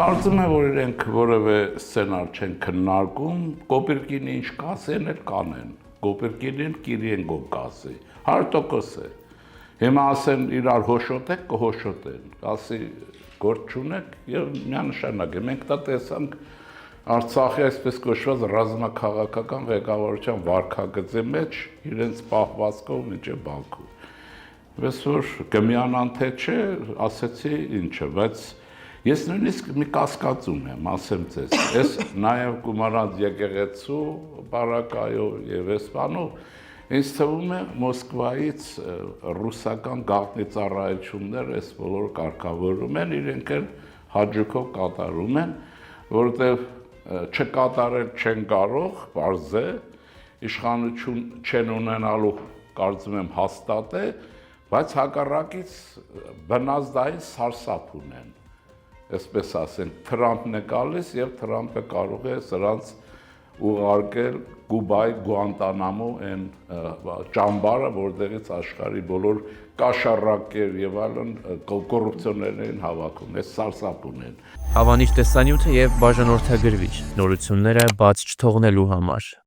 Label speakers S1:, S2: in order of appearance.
S1: Կարծում եմ, որ իրենք որևէ սցենար չեն քննարկում, կոպիրկին ինչ կասեն, էլ կանեն, կոպիրկին կիրիեն կասի, 100% է, հիմա ասեն իրար հոշոտեք, կհոշոտեն, ասի գործ չունեք և միանշանակ է, մենք դա տեսանք Արցախի այսպես կոչված ռազմաքաղաքական ղեկավարության վարքագծի մեջ իրենց պահվածքով մինչև Բաքու։ Ես որ կմիանան թե չէ, ասեցի ինչը, բայց ես նույնիսկ մի կասկածում եմ, ասեմ ձեզ, ես նաև Գումարանց եկեղեցու բարակայով և այս բանով, ինձ թվում է Մոսկվայից ռուսական գաղտնի ծառայություններ այս բոլոր կարգավորում են, իրենք էլ հաճույքով կատարում են, որովհետև չկատարել չեն կարող, պարզ է, իշխանություն չեն ունենալու, կարծում եմ հաստատ է, բայց հակառակից բնազդային սարսափ ունեն, այսպես ասենք, Թրամփն է գալիս և Թրամփը կարող է սրանց ուղարկել Կուբայի Գուանտանամո այն ճամբարը, որտեղից աշխարհի բոլոր կաշառակեր և այլն կոռուպցիոներներ են հավաքում, այս սարսափ ունեն։
S2: Հավանիչ տեսանյութ է և բաժանորդագրվիչ, նորությունները բաց չթողնելու համար։